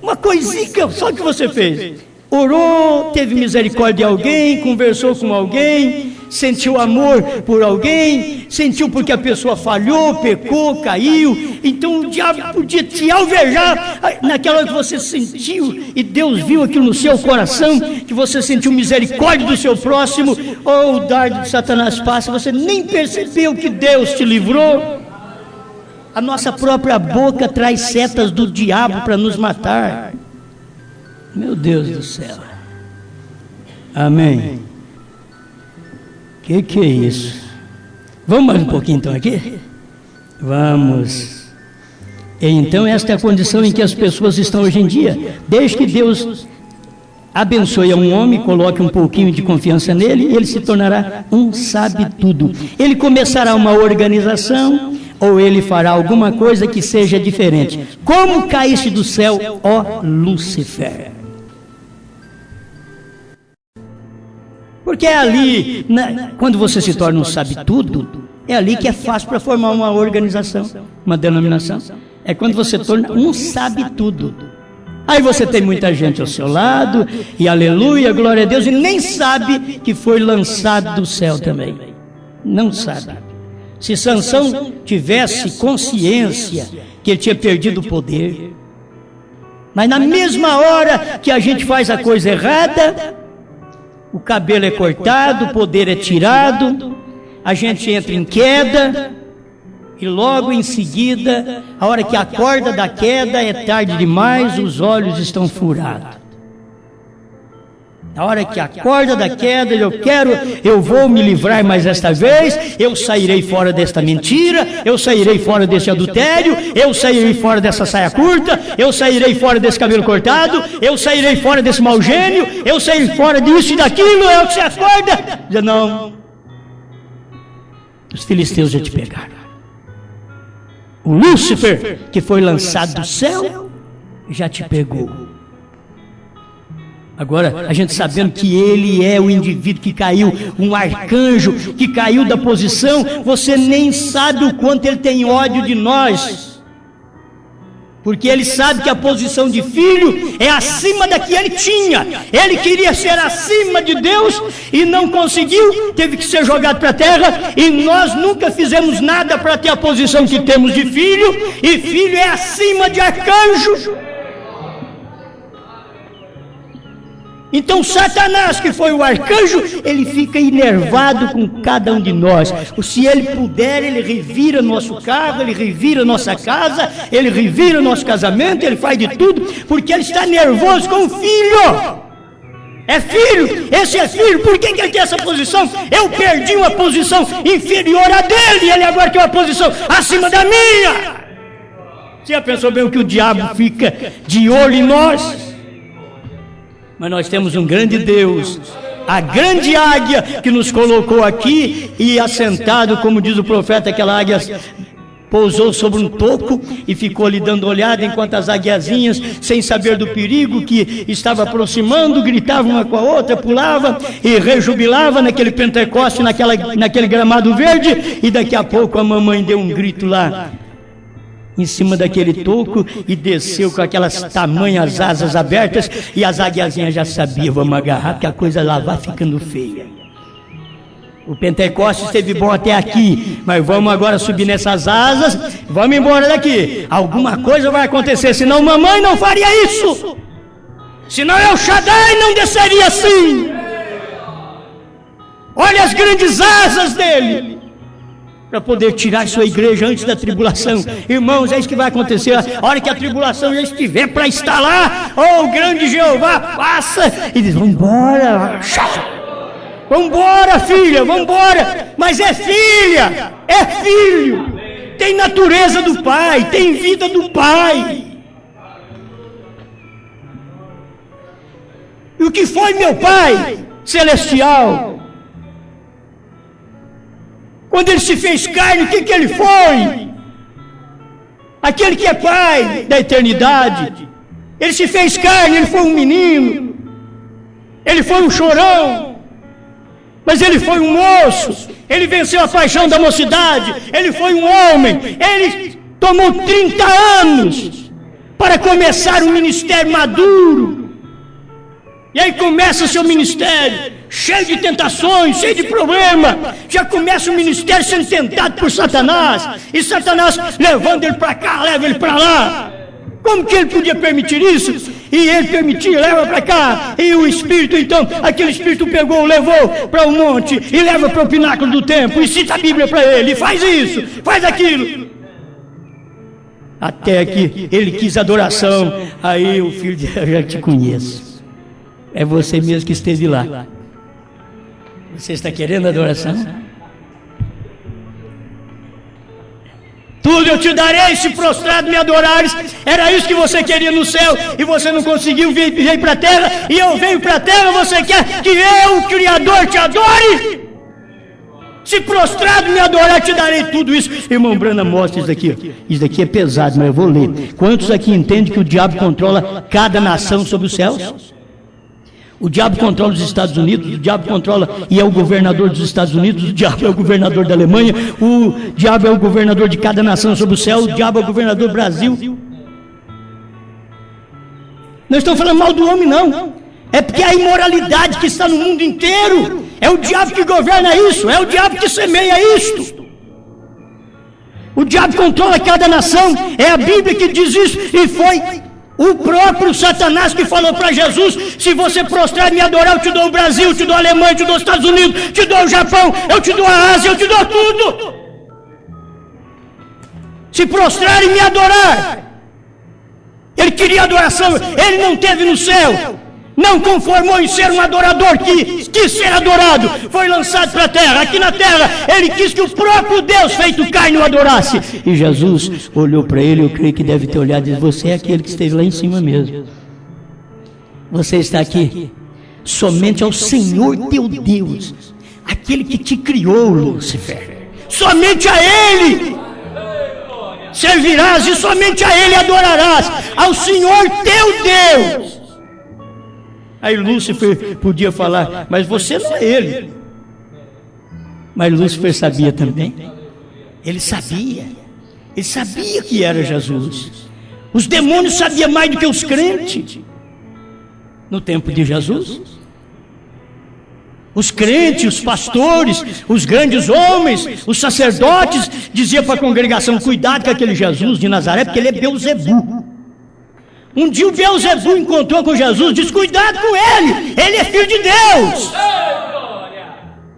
Uma coisinha só que você fez. Orou, teve misericórdia de alguém, conversou com alguém, sentiu amor por alguém, sentiu porque a pessoa falhou, pecou, caiu. Então o diabo podia te alvejar naquela hora que você sentiu, e Deus viu aquilo no seu coração, que você sentiu misericórdia do seu próximo. Ou o dardo de Satanás passa, você nem percebeu que Deus te livrou. A nossa própria boca traz setas do diabo para nos matar. Meu Deus do céu. Amém. Que é isso? Vamos mais um pouquinho então aqui? Vamos. Então esta é a condição em que as pessoas estão hoje em dia. Desde que Deus Abençoe a um homem, coloque um pouquinho de confiança nele, e ele se tornará um sabe-tudo. Ele começará uma organização, ou ele fará alguma coisa que seja diferente. Como caíste do céu, ó Lúcifer? Porque é ali, quando você se torna um sabe-tudo, é ali que é fácil para formar uma organização, uma denominação. É quando você torna um sabe-tudo. Aí você tem muita gente ao seu lado, e aleluia, glória a Deus, e nem sabe que foi lançado do céu também. Não sabe. Se Sansão tivesse consciência que ele tinha perdido o poder, mas na mesma hora que a gente faz a coisa errada, o cabelo é cortado, o poder é tirado, a gente entra em queda, e logo em seguida, a hora que acorda da queda, é tarde demais, os olhos estão furados. Na hora que acorda da queda, eu vou me livrar mais esta vez, eu sairei fora desta mentira, eu sairei fora desse adultério, eu sairei fora dessa saia curta, eu sairei fora desse cabelo cortado, eu sairei fora desse mau gênio, eu sairei fora disso e daquilo, é o que você acorda. Diz, não, os filisteus já te pegaram. O Lúcifer, que foi lançado do céu, já te pegou. Agora, a gente sabendo que ele é o indivíduo que caiu, um arcanjo que caiu da posição, você nem sabe o quanto ele tem ódio de nós. Porque ele sabe que a posição de filho é acima da que ele tinha. Ele queria ser acima de Deus e não conseguiu, teve que ser jogado para a terra, e nós nunca fizemos nada para ter a posição que temos de filho, e filho é acima de arcanjo. Então Satanás, que foi o arcanjo, ele fica enervado com cada um de nós. Se ele puder, ele revira nosso carro, ele revira nossa casa, ele revira nosso casamento, ele faz de tudo, porque ele está nervoso com o filho. É filho, esse é filho. Por que ele tem essa posição? Eu perdi uma posição inferior a dele, e ele agora tem uma posição acima da minha. Você já pensou bem o que o diabo fica de olho em nós? Mas nós temos um grande Deus, a grande águia que nos colocou aqui, e assentado, como diz o profeta, aquela águia pousou sobre um toco e ficou ali dando olhada, enquanto as águiazinhas, sem saber do perigo que estava aproximando, gritavam uma com a outra, pulavam e rejubilavam naquele Pentecoste, naquele gramado verde, e daqui a pouco a mamãe deu um grito lá em cima daquele toco e desceu com aquelas tamanhas asas abertas, e as águiazinhas já sabiam, vamos agarrar, porque a coisa lá vai ficando feia. O Pentecostes esteve bom até aqui, mas vamos agora subir nessas asas, vamos embora daqui. Alguma coisa vai acontecer, senão mamãe não faria isso, senão El Shaddai não desceria assim. Olha as grandes asas dele, para poder tirar sua igreja antes da tribulação. Irmãos, é isso que vai acontecer. A hora que a tribulação já estiver para instalar, o grande Jeová passa e diz, vamos embora, vamos embora, filha, vamos embora. Mas é filha, é filho, tem natureza do pai, tem vida do pai. E o que foi meu pai celestial? Quando ele se fez carne, o que ele foi? Aquele que é pai da eternidade. Ele se fez carne, ele foi um menino, ele foi um chorão, mas ele foi um moço, ele venceu a paixão da mocidade, ele foi um homem, ele tomou 30 anos para começar um ministério maduro. E aí começa o seu ministério, cheio de tentações, cheio de problema. Já começa o ministério sendo tentado por Satanás, e Satanás levando ele para cá, leva ele para lá. Como que ele podia permitir isso? E ele permitia, leva para cá. E o Espírito, então, aquele Espírito pegou, levou para o monte e leva para o pináculo do templo, e cita a Bíblia para ele, e faz isso, faz aquilo. Até que ele quis adoração. Aí o filho disse, eu já te conheço. É você mesmo que esteve lá. Você está querendo adoração? Tu tudo eu te darei se prostrado me adorares. Era isso que você queria no céu e você não conseguiu, vir para a terra, e eu venho para a terra, você quer que eu, o Criador, te adore? Se prostrado me adorar, te darei tudo isso. Irmão Branham mostra isso daqui. Isso daqui é pesado, mas eu vou ler. Quantos aqui entendem que o diabo controla cada nação sobre os céus? O diabo controla os Estados Unidos, o diabo controla e é o governador dos Estados Unidos, o diabo é o governador da Alemanha, o diabo é o governador de cada nação sobre o céu, o diabo é o governador do Brasil. Não estão falando mal do homem, não. É porque a imoralidade que está no mundo inteiro, é o diabo que governa isso, é o diabo que semeia isto. O diabo controla cada nação, é a Bíblia que diz isso, e foi o próprio Satanás que falou para Jesus: se você prostrar e me adorar, eu te dou o Brasil, eu te dou a Alemanha, eu te dou os Estados Unidos, eu te dou o Japão, eu te dou a Ásia, eu te dou tudo. Se prostrar e me adorar. Ele queria adoração, ele não teve no céu. Não conformou em ser um adorador, quis ser adorado, foi lançado para a terra. Aqui na terra, ele quis que o próprio Deus feito carne o adorasse. E Jesus olhou para ele, eu creio que deve ter olhado e disse: você é aquele que esteve lá em cima mesmo. Você está aqui somente ao Senhor teu Deus, aquele que te criou, Lúcifer. Somente a Ele servirás e somente a Ele adorarás, ao Senhor teu Deus. Aí Lúcifer podia falar: mas você não é ele. Mas Lúcifer sabia também. Ele sabia que era Jesus. Os demônios sabiam mais do que os crentes. No tempo de Jesus, os crentes, os pastores, os grandes homens, os sacerdotes diziam para a congregação: cuidado com aquele Jesus de Nazaré, porque ele é Beelzebu. Um dia o Beelzebu encontrou com Jesus, disse: cuidado com ele é filho de Deus.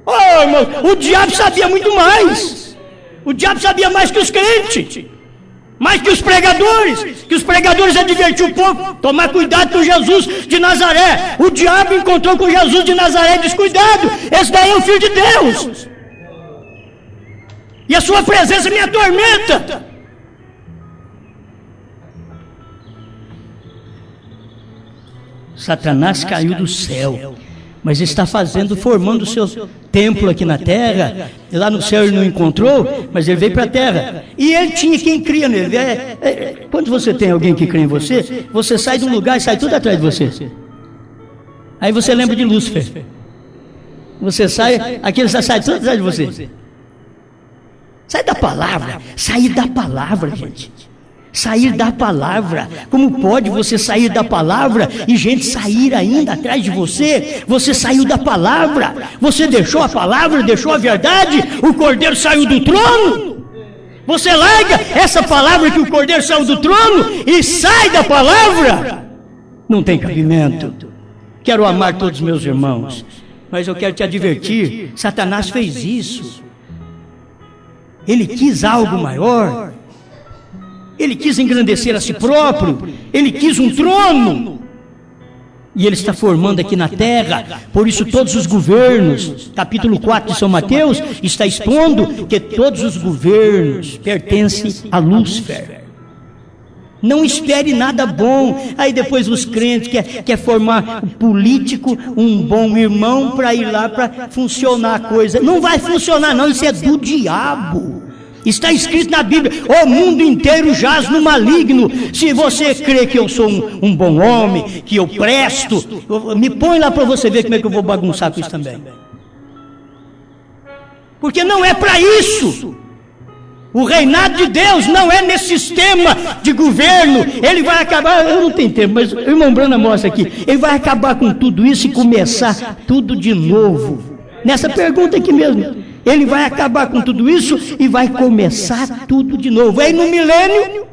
Oh, irmão, o diabo sabia muito mais. O diabo sabia mais que os crentes, mais que os pregadores advertiam o povo: tomar cuidado com Jesus de Nazaré. O diabo encontrou com Jesus de Nazaré e disse: cuidado, esse daí é o filho de Deus, e a sua presença me atormenta. Satanás caiu do céu, mas está formando o seu templo aqui na terra. Lá no céu ele não encontrou, mas ele veio para a terra. E ele tinha quem cria nele. Quando você tem alguém que crê em você, você sai de um lugar e sai tudo atrás de você. Aí você lembra de Lúcifer. Você sai, aquele sai tudo atrás de você. Sai da palavra, sair da palavra, gente. Sair da palavra. Como pode você sair da palavra e gente sair ainda atrás de você? Você saiu da palavra, você deixou a palavra, deixou a verdade, o Cordeiro saiu do trono. Você larga essa palavra que o Cordeiro saiu do trono e sai da palavra. Não tem cabimento. Quero amar todos os meus irmãos, mas eu quero te advertir: Satanás fez isso. Ele quis algo maior. Ele quis engrandecer a si próprio, ele quis um trono, e ele está formando aqui na terra. Por isso todos os governos, capítulo 4 de São Mateus, está expondo que todos os governos pertencem a Lúcifer. Não espere nada bom. Aí depois os crentes quer formar um político, um bom irmão, para ir lá para funcionar a coisa. Não vai funcionar não, isso é do diabo. Está escrito na Bíblia: o mundo inteiro jaz no maligno. Se você crê que eu sou um bom homem, que eu presto, me põe lá para você ver como é que eu vou bagunçar com isso também. Porque não é para isso. O reinado de Deus não é nesse sistema de governo. Ele vai acabar, eu não tenho tempo, mas o irmão Branham mostra aqui, ele vai acabar com tudo isso e começar tudo de novo. Nessa pergunta aqui mesmo, ele vai acabar com tudo isso e vai começar tudo de novo. Aí no milênio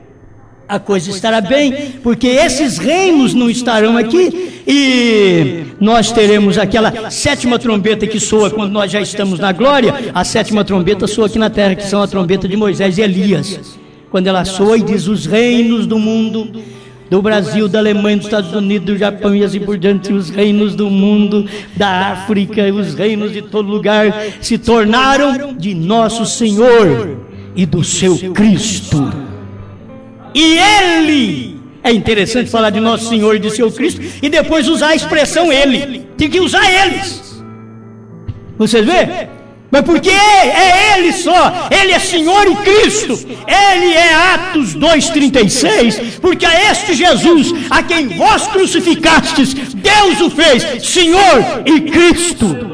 a coisa estará bem, porque esses reinos não estarão aqui, e nós teremos aquela sétima trombeta que soa quando nós já estamos na glória. A sétima trombeta soa aqui na terra, que são a trombeta de Moisés e Elias. Quando ela soa e diz: os reinos do mundo, do Brasil, da Alemanha, dos Estados Unidos, do Japão e assim por diante, os reinos do mundo, da África, os reinos de todo lugar se tornaram de nosso Senhor. e do seu Cristo. E Ele, é interessante falar de Nosso Senhor e de seu Cristo e depois usar a expressão Ele. Tem que usar eles. Vocês vê? Mas porque é Ele só, Ele é Senhor e Cristo. Ele é Atos 2,36, porque a este Jesus, a quem vós crucificastes, Deus o fez Senhor e Cristo.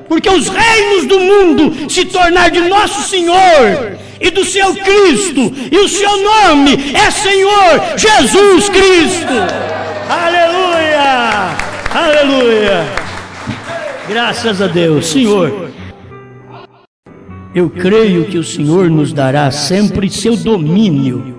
Porque os reinos do mundo se tornar de nosso Senhor e do seu Cristo, e o seu nome é Senhor Jesus Cristo. Aleluia, aleluia. Graças a Deus. Senhor, eu creio que o Senhor nos dará sempre seu domínio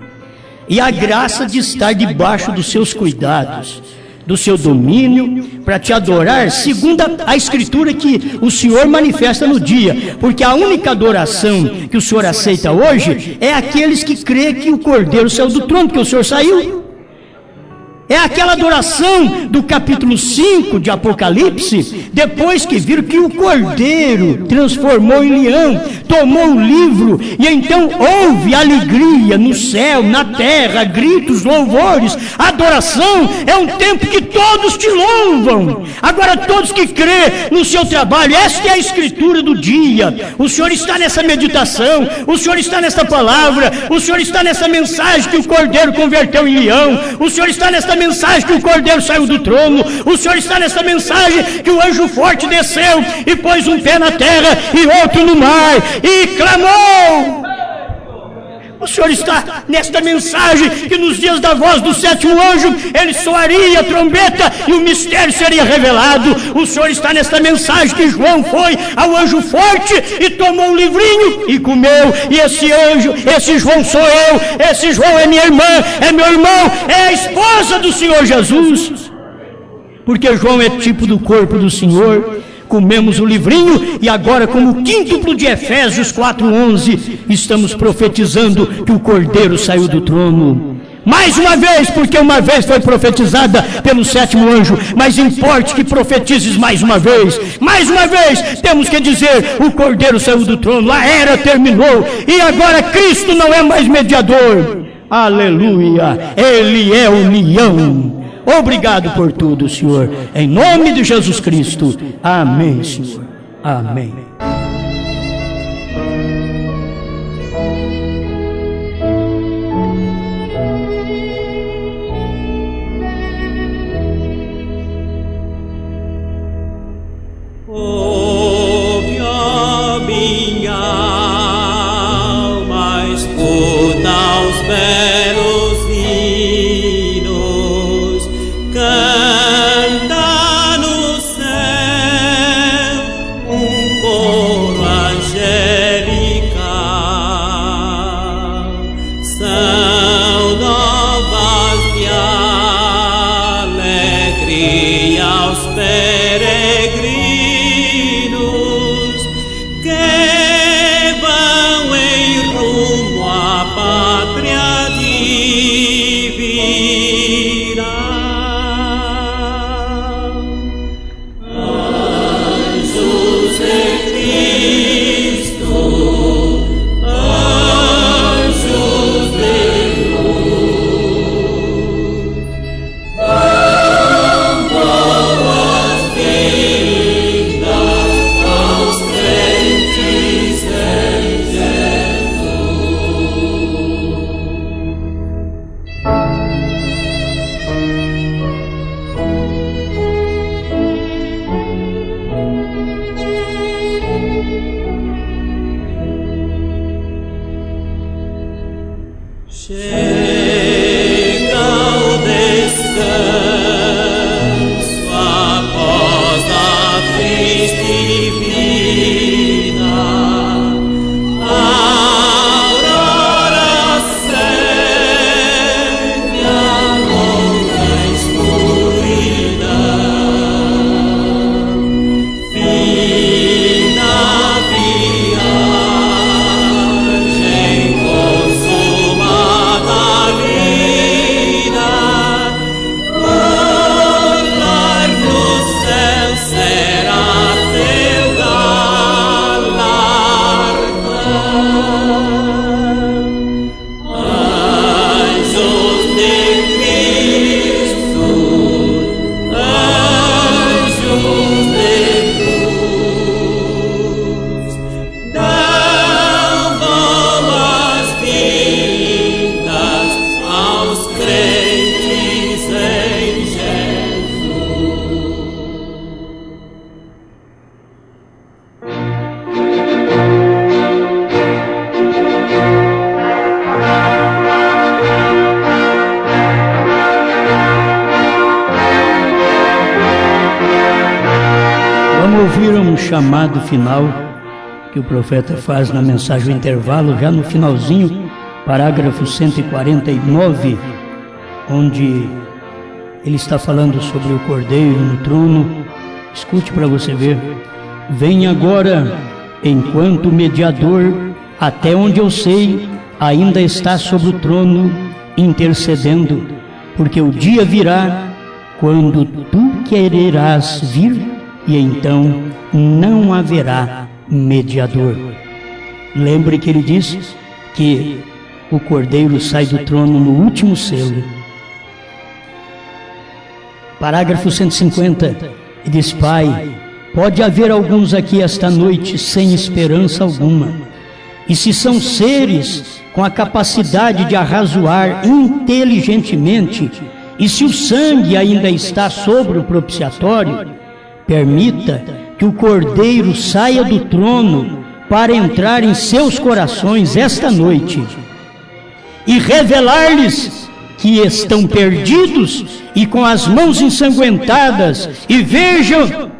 e a graça de estar debaixo dos seus cuidados, do seu domínio, para te adorar, segundo a Escritura que o Senhor manifesta no dia. Porque a única adoração que o Senhor aceita hoje é aqueles que creem que o Cordeiro saiu do trono, porque o Senhor saiu. É aquela adoração do capítulo 5 de Apocalipse, depois que viram que o Cordeiro transformou em leão, tomou o livro, e então houve alegria no céu, na terra, gritos, louvores. A adoração é um tempo que todos te louvam. Agora todos que crêem no seu trabalho, esta é a Escritura do dia. O Senhor está nessa meditação, o Senhor está nessa palavra, o Senhor está nessa mensagem que o Cordeiro converteu em leão, o Senhor está nessa mensagem que o Cordeiro saiu do trono, o Senhor está nessa mensagem que o anjo forte desceu e pôs um pé na terra e outro no mar e clamou. O Senhor está nesta mensagem que nos dias da voz do sétimo anjo ele soaria a trombeta e o mistério seria revelado. O Senhor está nesta mensagem que João foi ao anjo forte e tomou um livrinho e comeu. E esse anjo, esse João sou eu, esse João é minha irmã, é meu irmão, é a esposa do Senhor Jesus. Porque João é tipo do corpo do Senhor. Comemos o livrinho e agora, como quíntuplo de Efésios 4:11, estamos profetizando que o Cordeiro saiu do trono. Mais uma vez, porque uma vez foi profetizada pelo sétimo anjo, mas importe que profetizes mais uma vez. Mais uma vez, temos que dizer, o Cordeiro saiu do trono, a era terminou, e agora Cristo não é mais mediador. Aleluia, Ele é o leão. Obrigado por tudo, Senhor. Em nome de Jesus Cristo. Amém, Senhor. Amém. Ouve, ó minha alma, escuta os belos hinos, canta no céu um Chamado final que o profeta faz na mensagem do intervalo, já no finalzinho, parágrafo 149, onde ele está falando sobre o Cordeiro no trono. Escute para você ver. Vem agora, enquanto o mediador, até onde eu sei, ainda está sobre o trono intercedendo, porque o dia virá quando tu quererás vir, e então não haverá mediador. Lembre que ele diz que o Cordeiro sai do trono no último selo. Parágrafo 150, e diz: Pai, pode haver alguns aqui esta noite sem esperança alguma, e se são seres com a capacidade de arrazoar inteligentemente, e se o sangue ainda está sobre o propiciatório, permita que o Cordeiro saia do trono para entrar em seus corações esta noite e revelar-lhes que estão perdidos e com as mãos ensanguentadas, e vejam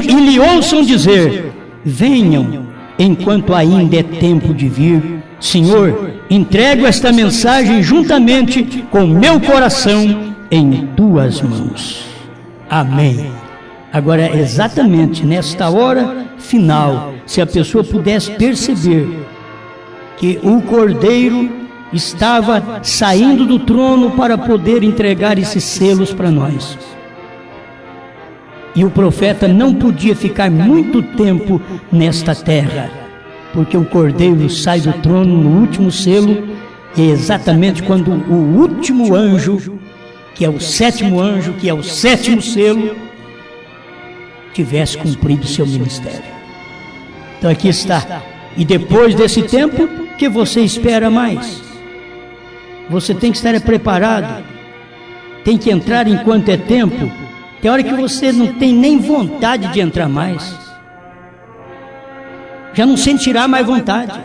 e lhe ouçam dizer: venham enquanto ainda é tempo de vir. Senhor, entrego esta mensagem juntamente com meu coração em tuas mãos. Amém. Agora, exatamente nesta hora final, se a pessoa pudesse perceber que o Cordeiro estava saindo do trono para poder entregar esses selos para nós, e o profeta não podia ficar muito tempo nesta terra, porque o Cordeiro sai do trono no último selo, e é exatamente quando o último anjo, que é o sétimo anjo, que é o sétimo selo, tivesse cumprido seu ministério. Então aqui está. E depois desse tempo, que você espera mais? Você tem que estar preparado, tem que entrar enquanto é tempo. Tem hora que você não tem nem vontade de entrar mais, já não sentirá mais vontade,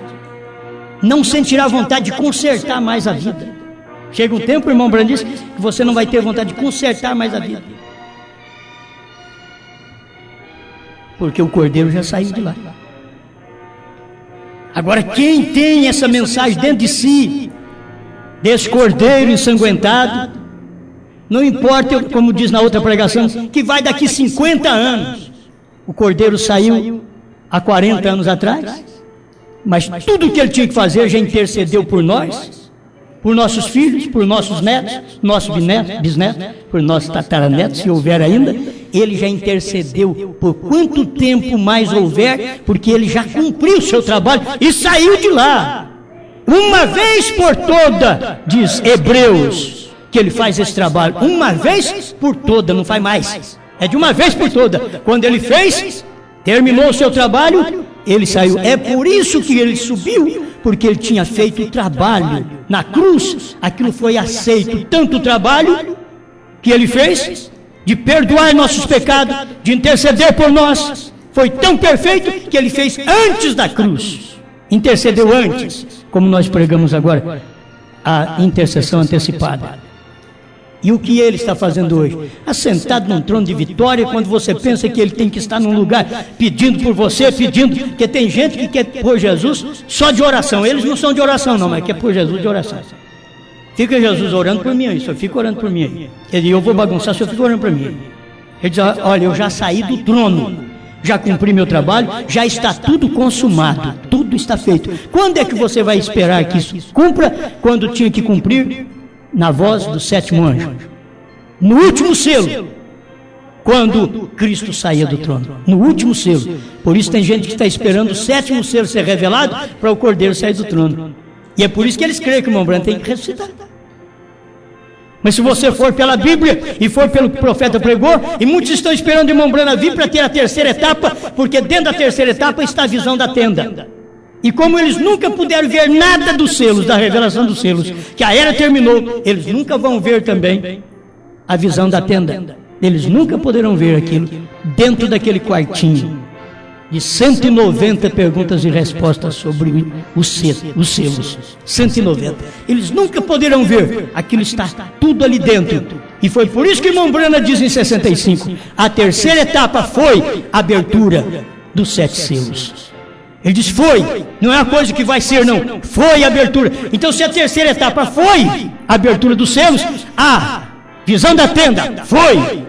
não sentirá vontade de consertar mais a vida. Chega um tempo, irmão Brandes, que você não vai ter vontade de consertar mais a vida, porque o Cordeiro já saiu de lá. Agora, quem tem essa mensagem dentro de si, desse Cordeiro ensanguentado, não importa, como diz na outra pregação, que vai daqui 50 anos, o Cordeiro saiu há 40 anos atrás, mas tudo que ele tinha que fazer já intercedeu por nós, por nossos filhos, por nossos netos, nossos bisnetos, por nossos tataranetos, se houver ainda. Ele já intercedeu por quanto tempo mais houver, porque ele já cumpriu o seu trabalho e saiu de lá. Uma vez por toda, diz Hebreus, que ele faz esse trabalho. Uma vez por toda, não faz mais. É de uma vez por toda. Quando ele fez, terminou o seu trabalho, ele saiu. É por isso que ele subiu, porque ele tinha feito o trabalho na cruz. Aquilo foi aceito, tanto o trabalho que ele fez de perdoar nossos pecados, de interceder por nós, foi tão perfeito que ele fez antes da cruz, intercedeu antes, como nós pregamos agora, a intercessão antecipada. E o que ele está fazendo hoje? Assentado num trono de vitória, quando você pensa que ele tem que estar num lugar pedindo por você, pedindo, porque tem gente que quer pôr Jesus só de oração. Eles não são de oração não, mas quer pôr Jesus de oração. Fica Jesus orando por mim aí, só fica orando por mim aí. Ele diz, eu vou bagunçar, só fica orando por mim. Ele diz, olha, eu já saí do trono, já cumpri meu trabalho, já está tudo consumado, tudo está feito. Quando é que você vai esperar que isso cumpra? Quando tinha que cumprir? Na voz do sétimo anjo, no último selo, quando Cristo saía do trono, no último selo. Por isso tem gente que está esperando o 7º selo ser revelado para o Cordeiro sair do trono. E é por isso que eles creem que o irmão Branham tem que ressuscitar. Mas se você for pela Bíblia e for pelo que o profeta pregou, e muitos estão esperando o irmão Branham vir para ter a terceira etapa, porque dentro da terceira etapa está a visão da tenda. E como eles nunca puderam ver nada dos selos, da revelação dos selos, que a era terminou, eles nunca vão ver também a visão da tenda. Eles nunca poderão ver aquilo dentro daquele quartinho de 190 perguntas e respostas sobre os selos. 190. Eles nunca poderão ver. Aquilo está tudo ali dentro. E foi por isso que o irmão Branham diz em 65, a terceira etapa foi a abertura dos 7 selos. Ele diz foi, não é uma coisa que vai ser não, foi a abertura. Então se a terceira etapa foi a abertura dos selos, a visão da tenda foi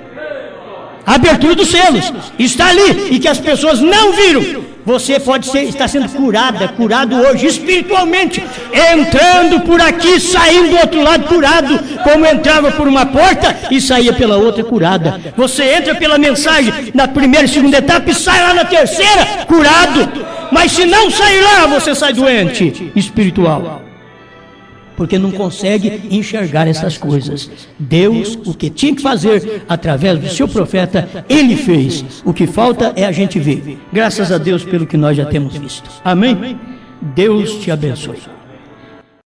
a abertura dos selos, está ali, e que as pessoas não viram. Você pode estar sendo curado hoje espiritualmente, entrando por aqui, saindo do outro lado curado, como entrava por uma porta e saía pela outra curada. Você entra pela mensagem na primeira e segunda etapa e sai lá na terceira curado. Mas se não sair lá, você sai doente espiritual, porque não consegue enxergar essas coisas. Deus, o que tinha que fazer através do seu profeta, Ele fez. O que falta é a gente ver. Graças a Deus pelo que nós já temos visto. Amém? Deus te abençoe.